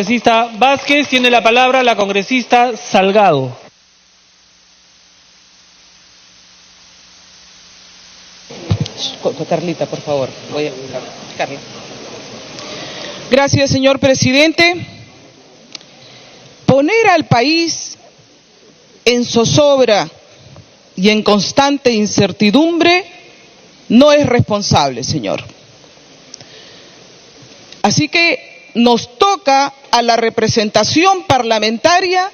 Congresista Vázquez, tiene la palabra la congresista Salgado. Carlita, por favor. Carla. Gracias, señor presidente. Poner al país en zozobra y en constante incertidumbre no es responsable, señor. Así que nos toca a la representación parlamentaria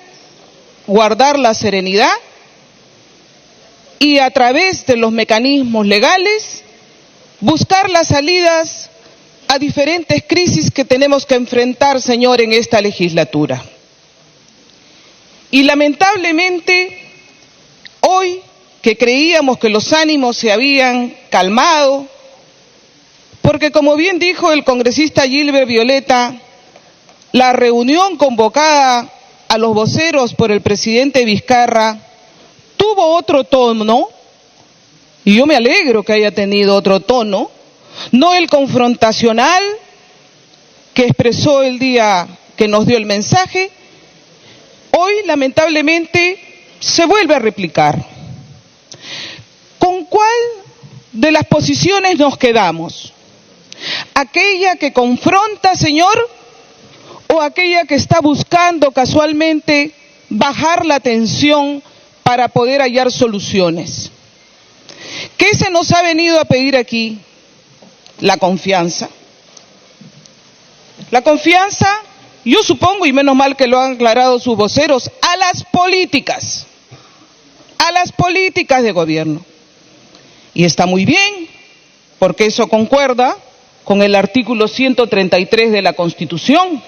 guardar la serenidad y a través de los mecanismos legales buscar las salidas a diferentes crisis que tenemos que enfrentar, señor, en esta legislatura. Y lamentablemente, hoy que creíamos que los ánimos se habían calmado, porque como bien dijo el congresista Gilbert Violeta, la reunión convocada a los voceros por el presidente Vizcarra tuvo otro tono, y yo me alegro que haya tenido otro tono, no el confrontacional que expresó el día que nos dio el mensaje. Hoy, lamentablemente, se vuelve a replicar. ¿Con cuál de las posiciones nos quedamos? ¿Aquella que confronta, señor, o aquella que está buscando casualmente bajar la tensión para poder hallar soluciones? ¿Qué se nos ha venido a pedir aquí? La confianza. La confianza, yo supongo, y menos mal que lo han aclarado sus voceros, a las políticas de gobierno. Y está muy bien, porque eso concuerda con el artículo 133 de la Constitución.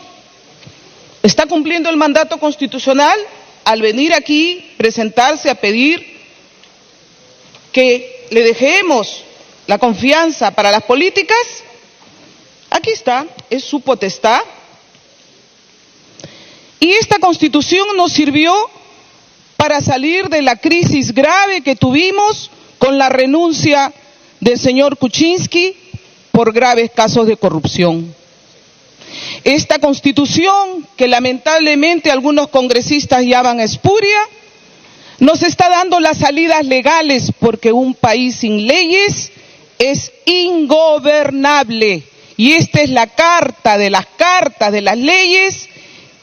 Está cumpliendo el mandato constitucional al venir aquí, presentarse a pedir que le dejemos la confianza para las políticas. Aquí está, es su potestad. Y esta Constitución nos sirvió para salir de la crisis grave que tuvimos con la renuncia del señor Kuczynski por graves casos de corrupción. Esta Constitución, que lamentablemente algunos congresistas llaman espuria, nos está dando las salidas legales, porque un país sin leyes es ingobernable. Y esta es la carta de las leyes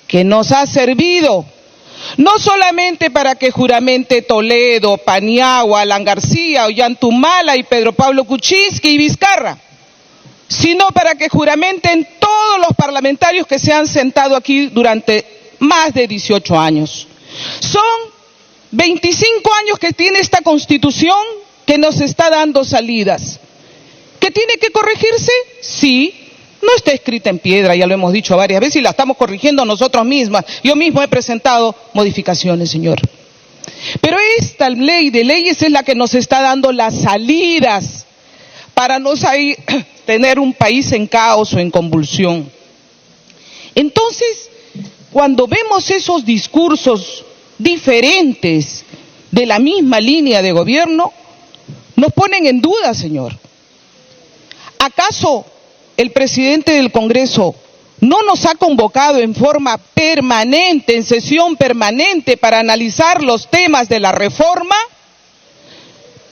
que nos ha servido, no solamente para que juramente Toledo, Paniagua, Alan García, Ollantumala y Pedro Pablo Kuczynski y Vizcarra, sino para que juramenten todos los parlamentarios que se han sentado aquí durante más de 18 años. Son 25 años que tiene esta Constitución que nos está dando salidas. ¿Que tiene que corregirse? Sí, no está escrita en piedra, ya lo hemos dicho varias veces y la estamos corrigiendo nosotros mismas. Yo mismo he presentado modificaciones, señor. Pero esta ley de leyes es la que nos está dando las salidas para no tener un país en caos o en convulsión. Entonces, cuando vemos esos discursos diferentes de la misma línea de gobierno, nos ponen en duda, señor. ¿Acaso el presidente del Congreso no nos ha convocado en forma permanente, en sesión permanente, para analizar los temas de la reforma?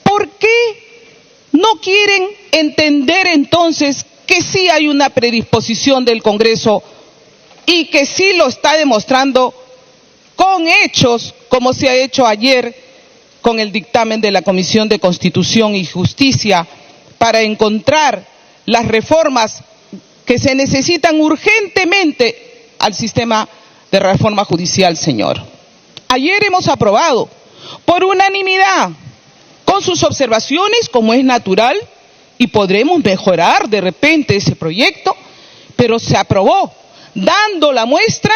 ¿Por qué no quieren entender entonces que sí hay una predisposición del Congreso y que sí lo está demostrando con hechos, como se ha hecho ayer con el dictamen de la Comisión de Constitución y Justicia, para encontrar las reformas que se necesitan urgentemente al sistema de reforma judicial, señor? Ayer hemos aprobado por unanimidad, con sus observaciones, como es natural, y podremos mejorar de repente ese proyecto, pero se aprobó, dando la muestra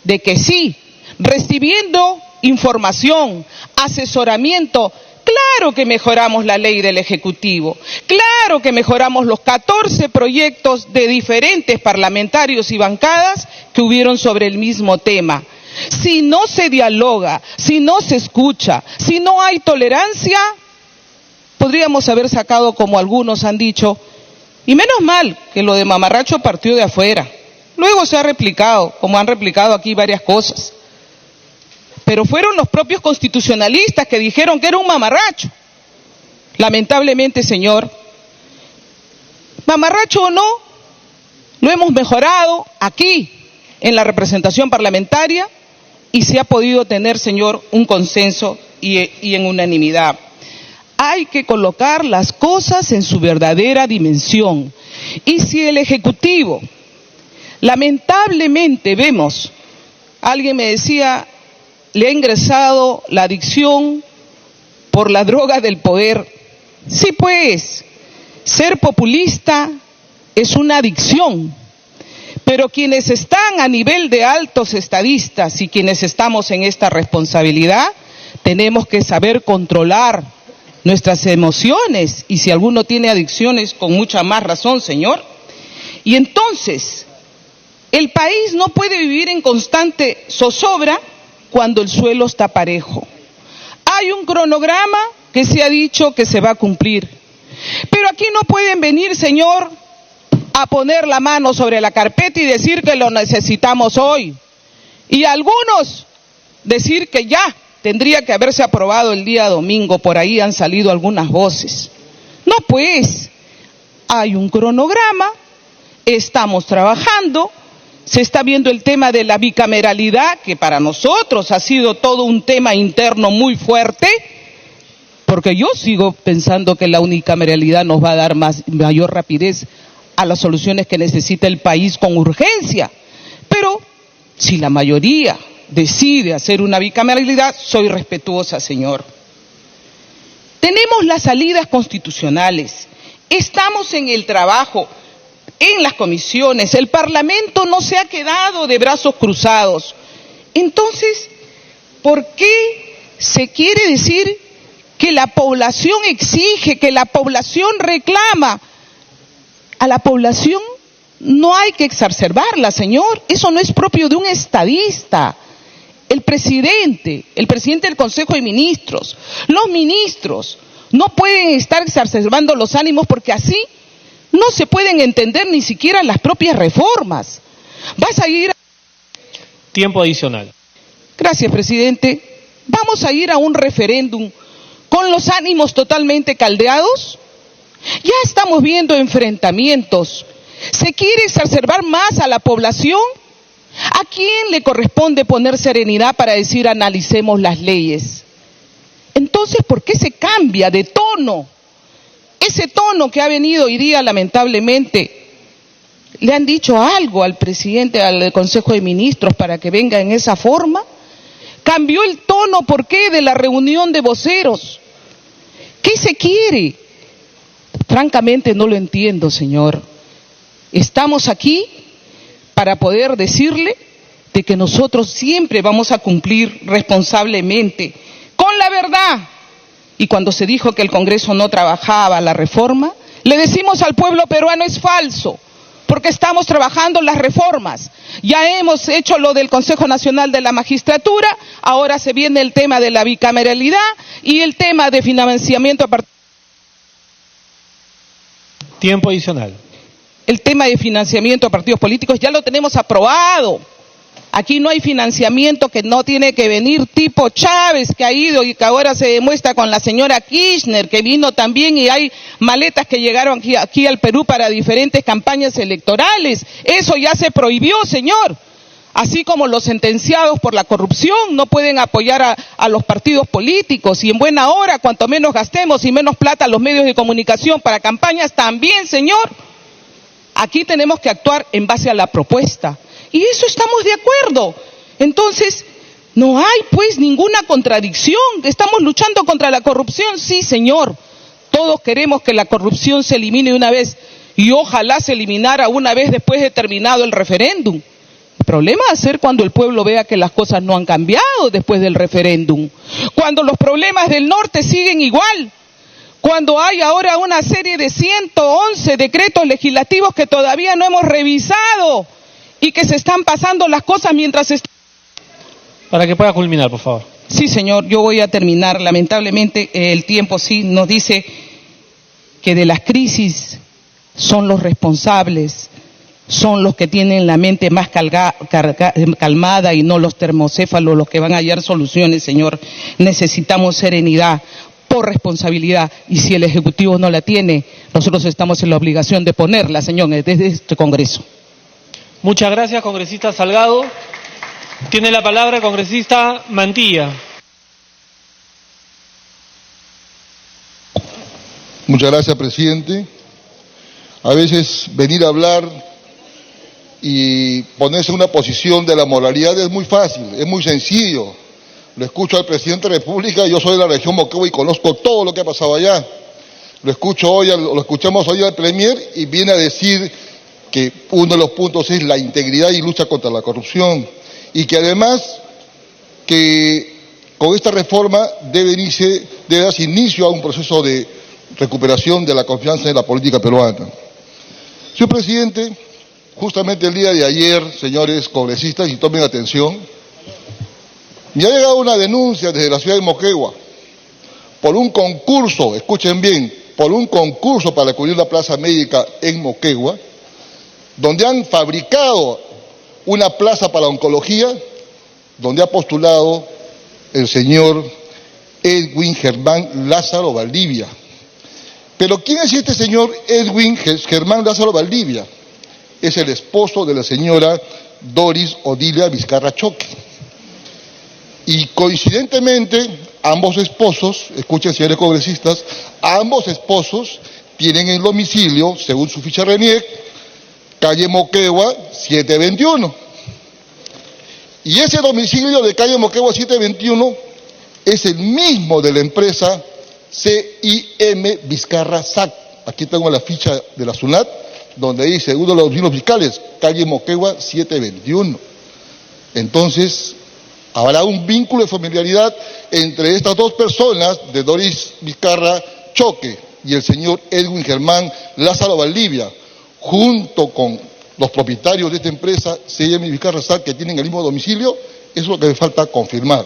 de que sí, recibiendo información, asesoramiento. Claro que mejoramos la ley del Ejecutivo, claro que mejoramos los 14 proyectos de diferentes parlamentarios y bancadas que hubieron sobre el mismo tema. Si no se dialoga, si no se escucha, si no hay tolerancia, podríamos haber sacado, como algunos han dicho, y menos mal que lo de mamarracho partió de afuera. luego se ha replicado, como han replicado aquí varias cosas. Pero fueron los propios constitucionalistas que dijeron que era un mamarracho. Lamentablemente, señor, mamarracho o no, lo hemos mejorado aquí, en la representación parlamentaria, y se ha podido tener, señor, un consenso y en unanimidad. Hay que colocar las cosas en su verdadera dimensión. Y si el Ejecutivo, lamentablemente vemos, alguien me decía, le ha ingresado la adicción por la droga del poder. Sí, pues, ser populista es una adicción, pero quienes están a nivel de altos estadistas y quienes estamos en esta responsabilidad, tenemos que saber controlar nuestras emociones, y si alguno tiene adicciones, con mucha más razón, señor. Y entonces, el país no puede vivir en constante zozobra cuando el suelo está parejo. Hay un cronograma que se ha dicho que se va a cumplir, pero aquí no pueden venir, señor, a poner la mano sobre la carpeta y decir que lo necesitamos hoy, y algunos decir que ya tendría que haberse aprobado el día domingo. Por ahí han salido algunas voces. No, pues, hay un cronograma, estamos trabajando, se está viendo el tema de la bicameralidad, que para nosotros ha sido todo un tema interno muy fuerte, porque yo sigo pensando que la unicameralidad nos va a dar mayor rapidez a las soluciones que necesita el país con urgencia. Pero si la mayoría decide hacer una bicameralidad, soy respetuosa, señor. Tenemos las salidas constitucionales, estamos en el trabajo, en las comisiones, el Parlamento no se ha quedado de brazos cruzados. Entonces, ¿por qué se quiere decir que la población exige, que la población reclama? A la población no hay que exacerbarla, señor, eso no es propio de un estadista. El presidente del Consejo de Ministros, los ministros, no pueden estar exacerbando los ánimos, porque así no se pueden entender ni siquiera las propias reformas. Vas a ir... Tiempo adicional. Gracias, presidente. ¿Vamos a ir a un referéndum con los ánimos totalmente caldeados? Ya estamos viendo enfrentamientos. ¿Se quiere exacerbar más a la población? ¿A quién le corresponde poner serenidad para decir analicemos las leyes? Entonces, ¿por qué se cambia de tono? Ese tono que ha venido hoy día, lamentablemente, ¿le han dicho algo al presidente del Consejo de Ministros para que venga en esa forma? Cambió el tono, ¿por qué? De la reunión de voceros. ¿Qué se quiere? Francamente no lo entiendo, señor. Estamos aquí para poder decirle de que nosotros siempre vamos a cumplir responsablemente con la verdad. Y cuando se dijo que el Congreso no trabajaba la reforma, le decimos al pueblo peruano es falso, porque estamos trabajando las reformas. Ya hemos hecho lo del Consejo Nacional de la Magistratura, ahora se viene el tema de la bicameralidad y el tema de financiamiento a partir... Tiempo adicional. El tema de financiamiento a partidos políticos ya lo tenemos aprobado. Aquí no hay financiamiento que no tiene que venir tipo Chávez, que ha ido y que ahora se demuestra con la señora Kirchner, que vino también, y hay maletas que llegaron aquí al Perú para diferentes campañas electorales. Eso ya se prohibió, señor. Así como los sentenciados por la corrupción no pueden apoyar a los partidos políticos, y en buena hora, cuanto menos gastemos y menos plata a los medios de comunicación para campañas, también, señor. Aquí tenemos que actuar en base a la propuesta. Y eso estamos de acuerdo. Entonces, no hay pues ninguna contradicción. Estamos luchando contra la corrupción, sí, señor. Todos queremos que la corrupción se elimine una vez, y ojalá se eliminara una vez después de terminado el referéndum. El problema va a ser cuando el pueblo vea que las cosas no han cambiado después del referéndum. Cuando los problemas del norte siguen igual. Cuando hay ahora una serie de 111 decretos legislativos que todavía no hemos revisado y que se están pasando las cosas mientras... Para que pueda culminar, por favor. Sí, señor, yo voy a terminar. Lamentablemente el tiempo sí nos dice que de las crisis son los responsables son los que tienen la mente más calmada y no los termocéfalos los que van a hallar soluciones, señor. Necesitamos serenidad por responsabilidad, y si el Ejecutivo no la tiene, nosotros estamos en la obligación de ponerla, señor, desde este Congreso. Muchas gracias, congresista Salgado. Tiene la palabra el congresista Mantilla. Muchas gracias, presidente. A veces venir a hablar y ponerse en una posición de la moralidad es muy fácil, es muy sencillo. Lo escucho al presidente de la República, yo soy de la región Moquegua y conozco todo lo que ha pasado allá. Lo escuchamos hoy al Premier y viene a decir que uno de los puntos es la integridad y lucha contra la corrupción, y que además que con esta reforma debe darse inicio a un proceso de recuperación de la confianza en la política peruana. Señor presidente, justamente el día de ayer, señores congresistas, y tomen atención, me ha llegado una denuncia desde la ciudad de Moquegua por un concurso, escuchen bien, por un concurso para cubrir la plaza médica en Moquegua, donde han fabricado una plaza para oncología, donde ha postulado el señor Edwin Germán Lázaro Valdivia. Pero ¿quién es este señor Edwin Germán Lázaro Valdivia? Es el esposo de la señora Doris Odilia Vizcarra Choque. Y coincidentemente, ambos esposos, escuchen señores congresistas, ambos esposos tienen el domicilio, según su ficha RENIEC, calle Moquegua 721. Y ese domicilio de calle Moquegua 721 es el mismo de la empresa CIM Vizcarra SAC. Aquí tengo la ficha de la SUNAT, donde dice uno de los domicilios fiscales, calle Moquegua 721. Entonces, habrá un vínculo de familiaridad entre estas dos personas, de Doris Vizcarra Choque y el señor Edwin Germán Lázaro Valdivia, junto con los propietarios de esta empresa, CIM Vizcarra SAC, que tienen el mismo domicilio. Eso es lo que me falta confirmar.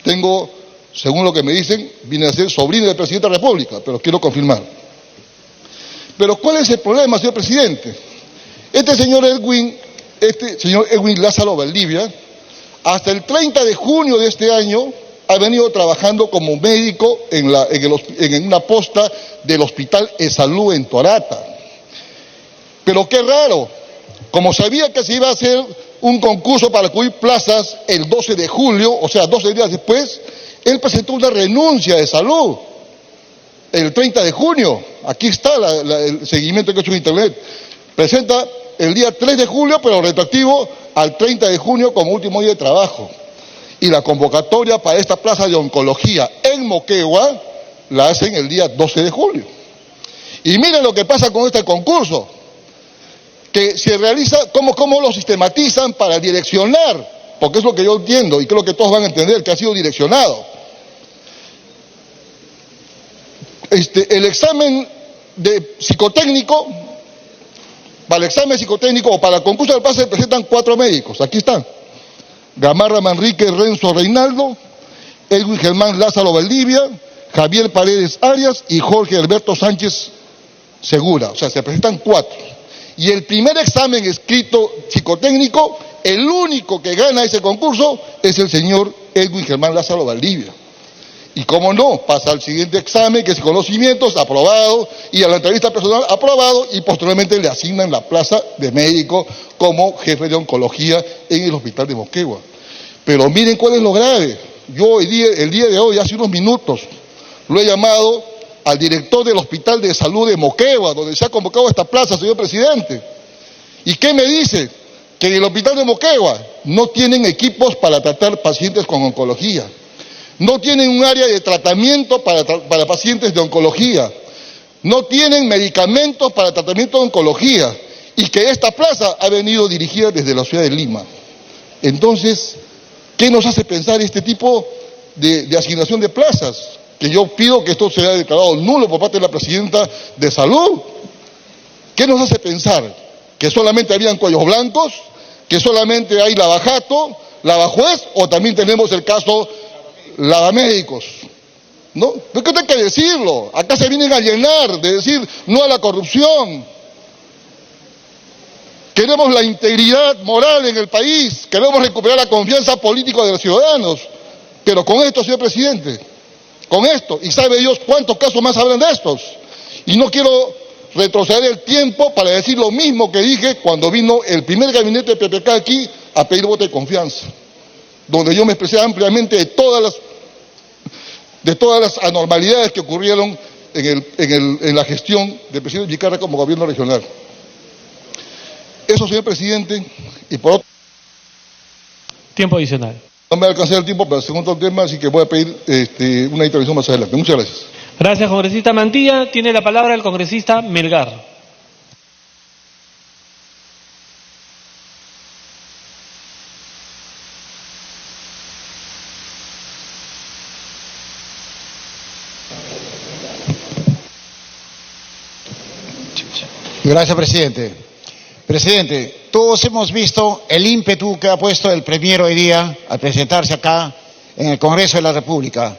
Tengo, según lo que me dicen, viene a ser sobrino del presidente de la República, pero quiero confirmar. Pero ¿cuál es el problema, señor presidente? Este señor Edwin Lázaro Valdivia, hasta el 30 de junio de este año, ha venido trabajando como médico en una posta del Hospital Esalú en Torata. Pero qué raro, como sabía que se iba a hacer un concurso para cubrir plazas el 12 de julio, o sea, 12 días después, él presentó una renuncia de salud el 30 de junio. Aquí está el seguimiento que he hecho en internet. Presenta el día 3 de julio, pero retroactivo al 30 de junio como último día de trabajo. Y la convocatoria para esta plaza de oncología en Moquegua la hacen el día 12 de julio. Y miren lo que pasa con este concurso, que se realiza, cómo lo sistematizan para direccionar, porque es lo que yo entiendo y creo que todos van a entender, que ha sido direccionado. El examen de psicotécnico, para el examen psicotécnico o para el concurso del pase se presentan 4 médicos, aquí están: Gamarra Manrique Renzo Reinaldo, Edwin Germán Lázaro Valdivia, Javier Paredes Arias y Jorge Alberto Sánchez Segura. O sea, se presentan 4. Y el primer examen escrito psicotécnico, el único que gana ese concurso es el señor Edwin Germán Lázaro Valdivia. Y cómo no, pasa al siguiente examen, que es conocimientos, aprobado, y a la entrevista personal, aprobado, y posteriormente le asignan la plaza de médico como jefe de oncología en el hospital de Moquegua. Pero miren cuál es lo grave. Yo el día de hoy, hace unos minutos, lo he llamado al director del Hospital de Salud de Moquegua, donde se ha convocado esta plaza, señor presidente. ¿Y qué me dice? Que en el Hospital de Moquegua no tienen equipos para tratar pacientes con oncología. No tienen un área de tratamiento para pacientes de oncología. No tienen medicamentos para tratamiento de oncología. Y que esta plaza ha venido dirigida desde la ciudad de Lima. Entonces, ¿qué nos hace pensar este tipo de asignación de plazas? Que yo pido que esto sea declarado nulo por parte de la presidenta de Salud. ¿Qué nos hace pensar? ¿Que solamente habían cuellos blancos? ¿Que solamente hay lavajato, lavajuez? ¿O también tenemos el caso lavamédicos? ¿No? ¿Por qué hay que decirlo? Acá se vienen a llenar de decir no a la corrupción. Queremos la integridad moral en el país, queremos recuperar la confianza política de los ciudadanos, pero con esto, señor presidente, con esto, y sabe Dios cuántos casos más hablan de estos, y no quiero retroceder el tiempo para decir lo mismo que dije cuando vino el primer gabinete de PPK aquí a pedir voto de confianza, donde yo me expresé ampliamente de todas las anormalidades que ocurrieron en la gestión del presidente Vizcarra como gobierno regional. Eso, señor presidente, y por otro... Tiempo adicional. No me va a alcanzar el tiempo para el segundo tema, así que voy a pedir una intervención más adelante. Muchas gracias. Gracias, congresista Mantilla. Tiene la palabra el congresista Melgar. Gracias, presidente. Presidente, todos hemos visto el ímpetu que ha puesto el Premier hoy día al presentarse acá en el Congreso de la República.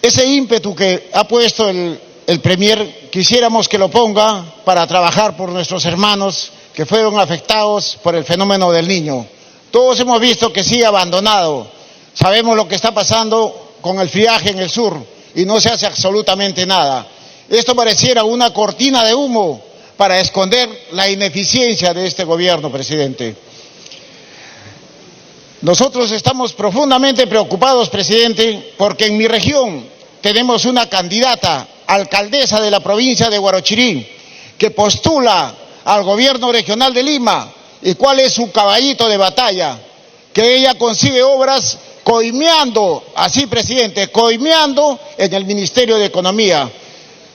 Ese ímpetu que ha puesto el Premier, quisiéramos que lo ponga para trabajar por nuestros hermanos que fueron afectados por el fenómeno del Niño. Todos hemos visto que sigue abandonado. Sabemos lo que está pasando con el friaje en el sur y no se hace absolutamente nada. Esto pareciera una cortina de humo para esconder la ineficiencia de este gobierno, presidente. Nosotros estamos profundamente preocupados, presidente, porque en mi región tenemos una candidata, alcaldesa de la provincia de Huarochirí, que postula al gobierno regional de Lima. ¿Y cuál es su caballito de batalla? Que ella consigue obras coimeando, así, presidente, coimeando en el Ministerio de Economía.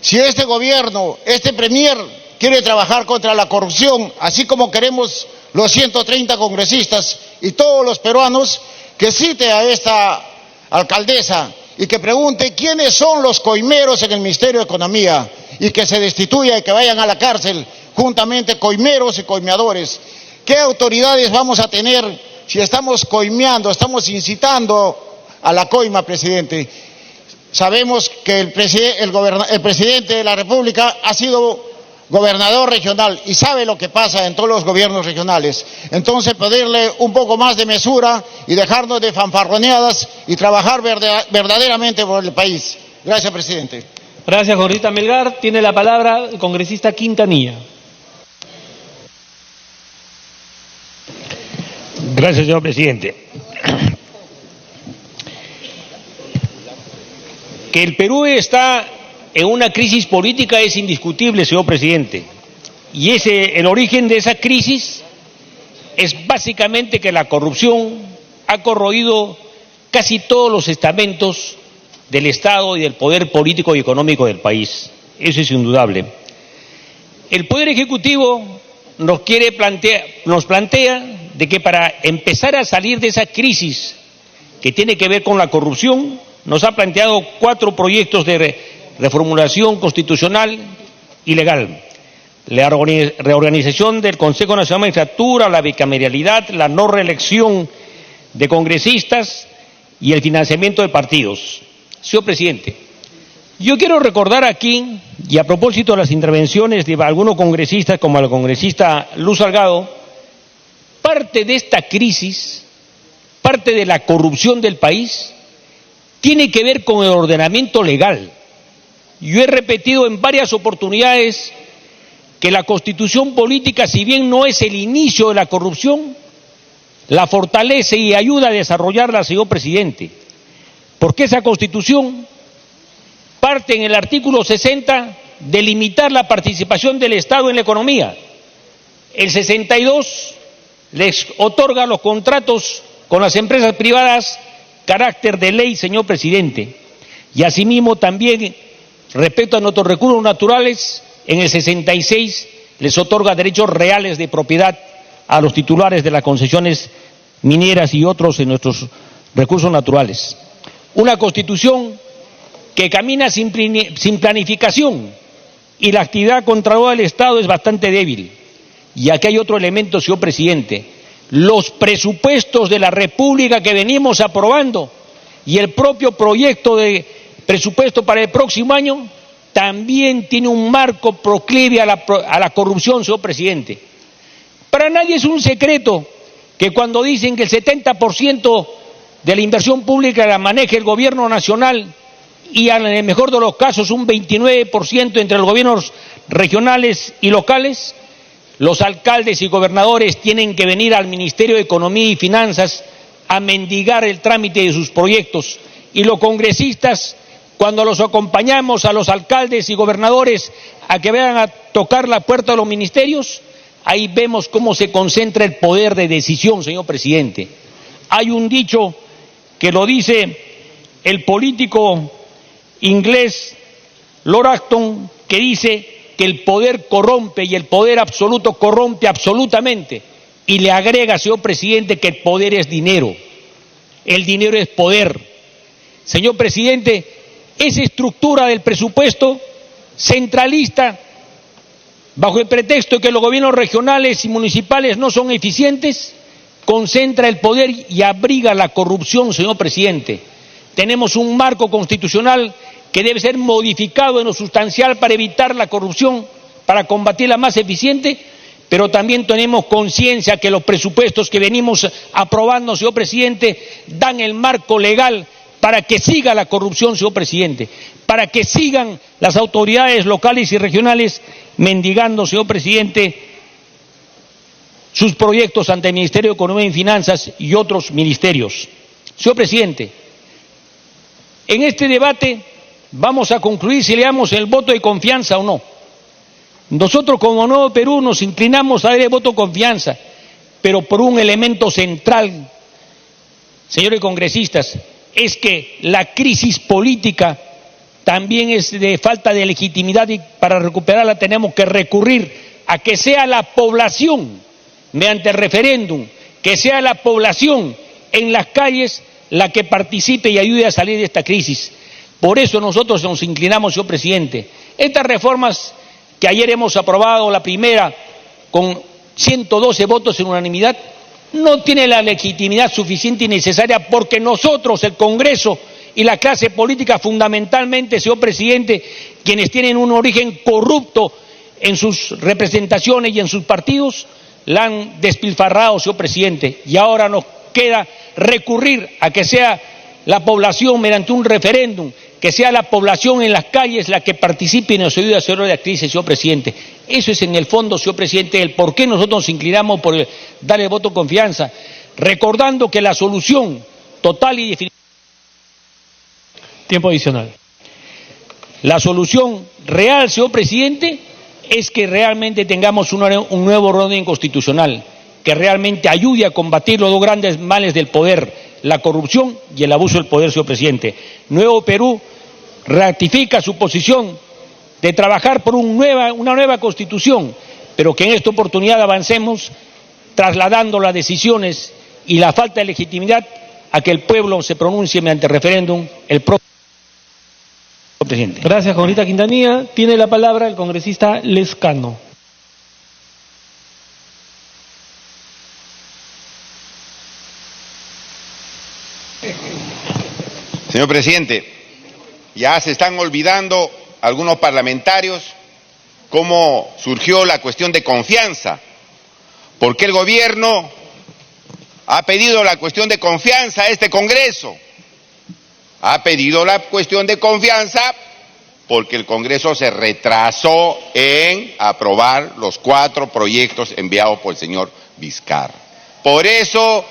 Si este gobierno, este Premier, quiere trabajar contra la corrupción, así como queremos los 130 congresistas y todos los peruanos, que cite a esta alcaldesa y que pregunte quiénes son los coimeros en el Ministerio de Economía y que se destituya y que vayan a la cárcel juntamente coimeros y coimeadores. ¿Qué autoridades vamos a tener si estamos coimeando, estamos incitando a la coima, presidente? Sabemos que el presidente de la República ha sido gobernador regional y sabe lo que pasa en todos los gobiernos regionales. Entonces, pedirle un poco más de mesura y dejarnos de fanfarroneadas y trabajar verdaderamente por el país. Gracias, presidente. Gracias, congresista Melgar. Tiene la palabra el congresista Quintanilla. Gracias, señor presidente. Que el Perú está en una crisis política es indiscutible, señor presidente. Y el origen de esa crisis es básicamente que la corrupción ha corroído casi todos los estamentos del Estado y del poder político y económico del país. Eso es indudable. El Poder Ejecutivo nos plantea de que para empezar a salir de esa crisis que tiene que ver con la corrupción, nos ha planteado 4 proyectos de reformulación constitucional y legal: la reorganización del Consejo Nacional de Magistratura, la bicameralidad, la no reelección de congresistas y el financiamiento de partidos. Señor presidente, yo quiero recordar aquí, y a propósito de las intervenciones de algunos congresistas, como el congresista Luz Salgado, parte de esta crisis, parte de la corrupción del país, tiene que ver con el ordenamiento legal. Yo he repetido en varias oportunidades que la Constitución política, si bien no es el inicio de la corrupción, la fortalece y ayuda a desarrollarla, señor presidente, porque esa Constitución parte en el artículo 60 de limitar la participación del Estado en la economía. El 62 les otorga a los contratos con las empresas privadas carácter de ley, señor presidente, y asimismo también respecto a nuestros recursos naturales, en el 66 les otorga derechos reales de propiedad a los titulares de las concesiones mineras y otros en nuestros recursos naturales. Una Constitución que camina sin planificación y la actividad controlada del Estado es bastante débil. Y aquí hay otro elemento, señor presidente: los presupuestos de la República que venimos aprobando y el propio proyecto de presupuesto para el próximo año también tiene un marco proclive a la corrupción, señor presidente. Para nadie es un secreto que cuando dicen que el 70% de la inversión pública la maneja el gobierno nacional y en el mejor de los casos un 29% entre los gobiernos regionales y locales, los alcaldes y gobernadores tienen que venir al Ministerio de Economía y Finanzas a mendigar el trámite de sus proyectos, y los congresistas, cuando los acompañamos a los alcaldes y gobernadores a que vayan a tocar la puerta de los ministerios, ahí vemos cómo se concentra el poder de decisión, señor presidente. Hay un dicho que lo dice el político inglés Lord Acton, que dice que el poder corrompe y el poder absoluto corrompe absolutamente, y le agrega, señor presidente, que el poder es dinero, el dinero es poder. Señor presidente, esa estructura del presupuesto centralista, bajo el pretexto de que los gobiernos regionales y municipales no son eficientes, concentra el poder y abriga la corrupción, señor presidente. Tenemos un marco constitucional que debe ser modificado en lo sustancial para evitar la corrupción, para combatirla más eficiente, pero también tenemos conciencia que los presupuestos que venimos aprobando, señor presidente, dan el marco legal para que siga la corrupción, señor presidente, para que sigan las autoridades locales y regionales mendigando, señor presidente, sus proyectos ante el Ministerio de Economía y Finanzas y otros ministerios. Señor presidente, en este debate vamos a concluir si le damos el voto de confianza o no. Nosotros como Nuevo Perú nos inclinamos a dar el voto de confianza, pero por un elemento central, señores congresistas, es que la crisis política también es de falta de legitimidad, y para recuperarla tenemos que recurrir a que sea la población, mediante referéndum, que sea la población en las calles la que participe y ayude a salir de esta crisis. Por eso nosotros nos inclinamos, señor presidente. Estas reformas que ayer hemos aprobado, la primera con 112 votos en unanimidad, no tiene la legitimidad suficiente y necesaria, porque nosotros, el Congreso y la clase política, fundamentalmente, señor presidente, quienes tienen un origen corrupto en sus representaciones y en sus partidos, la han despilfarrado, señor presidente, y ahora nos queda recurrir a que sea la población, mediante un referéndum, que sea la población en las calles la que participe y nos ayude a hacer la crisis, señor presidente. Eso es en el fondo, señor presidente, el por qué nosotros nos inclinamos por dar el voto de confianza, recordando que la solución total y definitiva. Tiempo adicional. La solución real, señor presidente, es que realmente tengamos un nuevo orden constitucional, que realmente ayude a combatir los dos grandes males del poder, la corrupción y el abuso del poder, señor presidente. Nuevo Perú ratifica su posición de trabajar por una nueva constitución, pero que en esta oportunidad avancemos trasladando las decisiones y la falta de legitimidad a que el pueblo se pronuncie mediante referéndum el propio presidente. Gracias, congresista Quintanilla. Tiene la palabra el congresista Lezcano. Señor presidente, ya se están olvidando algunos parlamentarios cómo surgió la cuestión de confianza. ¿Por qué el gobierno ha pedido la cuestión de confianza a este Congreso? Ha pedido la cuestión de confianza porque el Congreso se retrasó en aprobar los 4 proyectos enviados por el señor Vizcarra. Por eso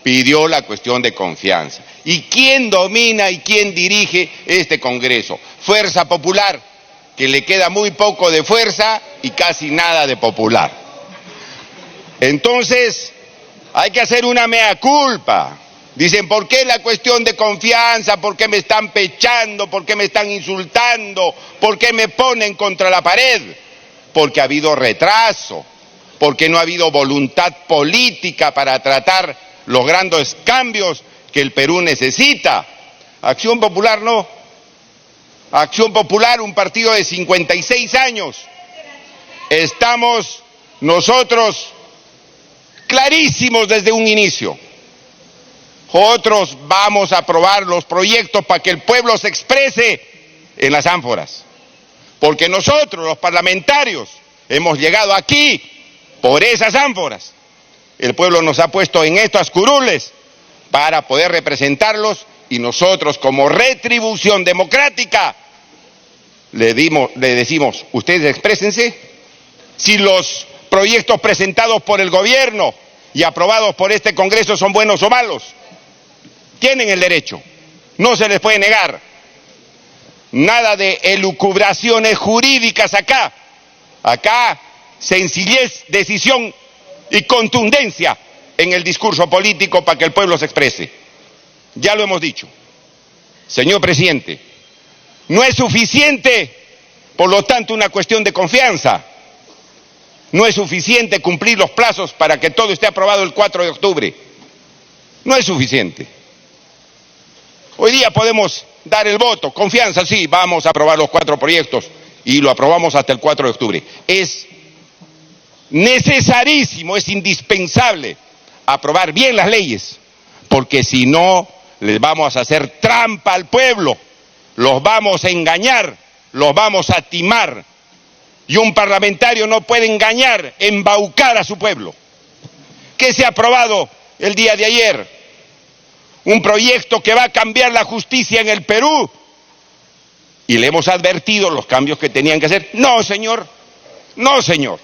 pidió la cuestión de confianza. ¿Y quién domina y quién dirige este Congreso? Fuerza Popular, que le queda muy poco de fuerza y casi nada de popular. Entonces, hay que hacer una mea culpa. Dicen, ¿por qué la cuestión de confianza? ¿Por qué me están pechando? ¿Por qué me están insultando? ¿Por qué me ponen contra la pared? Porque ha habido retraso, porque no ha habido voluntad política para tratar los grandes cambios que el Perú necesita. Acción Popular no. Acción Popular, un partido de 56 años. Estamos nosotros clarísimos desde un inicio. Otros vamos a aprobar los proyectos para que el pueblo se exprese en las ánforas. Porque nosotros, los parlamentarios, hemos llegado aquí Por esas ánforas, el pueblo nos ha puesto en estas curules para poder representarlos y nosotros, como retribución democrática, le decimos, ustedes exprésense. Si los proyectos presentados por el gobierno y aprobados por este Congreso son buenos o malos, tienen el derecho, no se les puede negar. Nada de elucubraciones jurídicas acá. Acá, sencillez, decisión y contundencia en el discurso político para que el pueblo se exprese. Ya lo hemos dicho. Señor presidente, no es suficiente, por lo tanto, una cuestión de confianza. No es suficiente cumplir los plazos para que todo esté aprobado el 4 de octubre. No es suficiente. Hoy día podemos dar el voto, confianza, sí, vamos a aprobar los 4 proyectos y lo aprobamos hasta el 4 de octubre. Es necesarísimo, es indispensable aprobar bien las leyes, porque si no, les vamos a hacer trampa al pueblo, los vamos a engañar, los vamos a timar. Y un parlamentario no puede engañar, embaucar a su pueblo. ¿Qué se ha aprobado el día de ayer? Un proyecto que va a cambiar la justicia en el Perú. Y le hemos advertido los cambios que tenían que hacer. No, señor. No, señor.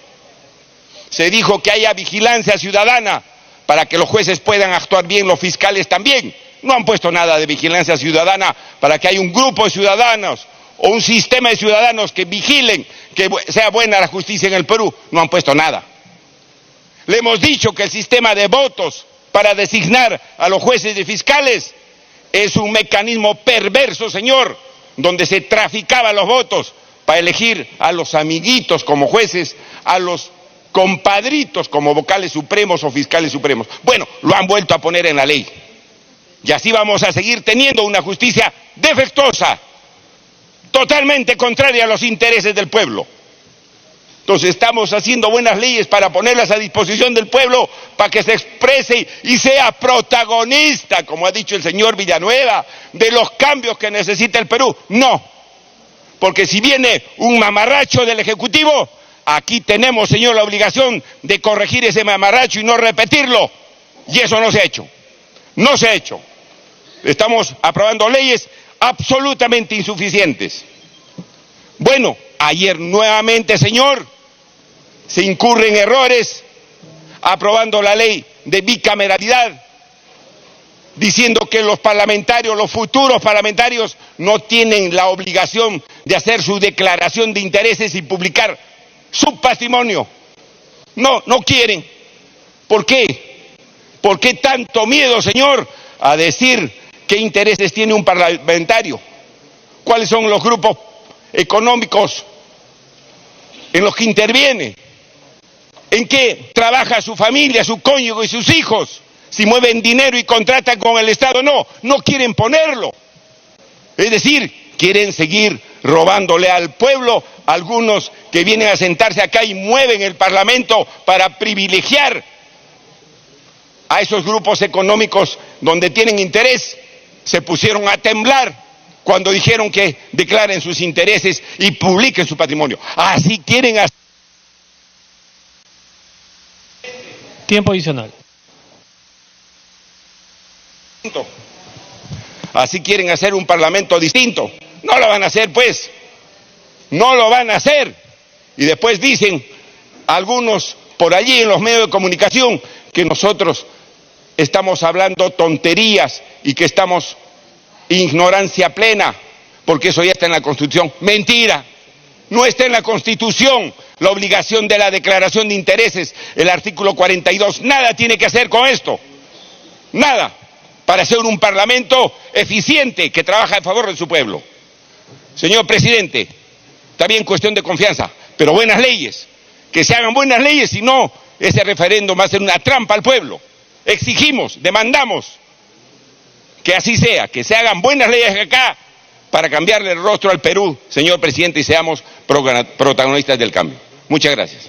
Se dijo que haya vigilancia ciudadana para que los jueces puedan actuar bien, los fiscales también. No han puesto nada de vigilancia ciudadana para que haya un grupo de ciudadanos o un sistema de ciudadanos que vigilen que sea buena la justicia en el Perú. No han puesto nada. Le hemos dicho que el sistema de votos para designar a los jueces y fiscales es un mecanismo perverso, señor, donde se traficaban los votos para elegir a los amiguitos como jueces, a los compadritos como vocales supremos o fiscales supremos. Bueno, lo han vuelto a poner en la ley. Y así vamos a seguir teniendo una justicia defectuosa, totalmente contraria a los intereses del pueblo. Entonces estamos haciendo buenas leyes para ponerlas a disposición del pueblo, para que se exprese y sea protagonista, como ha dicho el señor Villanueva, de los cambios que necesita el Perú. No, porque si viene un mamarracho del Ejecutivo, aquí tenemos, señor, la obligación de corregir ese mamarracho y no repetirlo. Y eso no se ha hecho. No se ha hecho. Estamos aprobando leyes absolutamente insuficientes. Bueno, ayer nuevamente, señor, se incurren errores aprobando la ley de bicameralidad, diciendo que los parlamentarios, los futuros parlamentarios, no tienen la obligación de hacer su declaración de intereses y publicar su patrimonio. No, no quieren. ¿Por qué? ¿Por qué tanto miedo, señor, a decir qué intereses tiene un parlamentario? ¿Cuáles son los grupos económicos en los que interviene? ¿En qué trabaja su familia, su cónyuge y sus hijos? Si mueven dinero y contratan con el Estado, no quieren ponerlo. Es decir, quieren seguir robándole al pueblo, algunos que vienen a sentarse acá y mueven el Parlamento para privilegiar a esos grupos económicos donde tienen interés. Se pusieron a temblar cuando dijeron que declaren sus intereses y publiquen su patrimonio. Así quieren hacer. Tiempo adicional. Así quieren hacer un parlamento distinto. No lo van a hacer, pues. No lo van a hacer. Y después dicen algunos por allí en los medios de comunicación que nosotros estamos hablando tonterías y que estamos ignorancia plena, porque eso ya está en la Constitución. Mentira. No está en la Constitución la obligación de la declaración de intereses, el artículo 42. Nada tiene que hacer con esto. Nada. Para ser un parlamento eficiente que trabaja en favor de su pueblo. Señor presidente, también cuestión de confianza, pero buenas leyes. Que se hagan buenas leyes, si no, ese referéndum va a ser una trampa al pueblo. Exigimos, demandamos que así sea, que se hagan buenas leyes acá para cambiarle el rostro al Perú, señor presidente, y seamos protagonistas del cambio. Muchas gracias.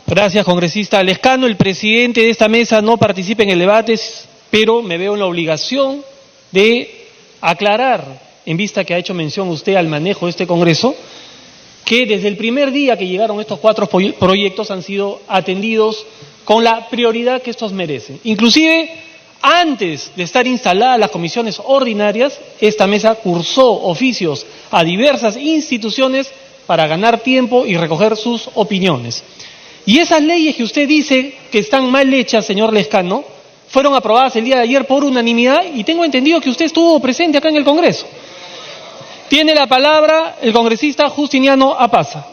Gracias, congresista Lescano. El presidente de esta mesa no participa en el debate, pero me veo en la obligación de aclarar, en vista que ha hecho mención usted al manejo de este Congreso, que desde el primer día que llegaron estos 4 proyectos han sido atendidos con la prioridad que estos merecen. Inclusive, antes de estar instaladas las comisiones ordinarias, esta mesa cursó oficios a diversas instituciones para ganar tiempo y recoger sus opiniones. Y esas leyes que usted dice que están mal hechas, señor Lezcano, fueron aprobadas el día de ayer por unanimidad y tengo entendido que usted estuvo presente acá en el Congreso. Tiene la palabra el congresista Justiniano Apaza.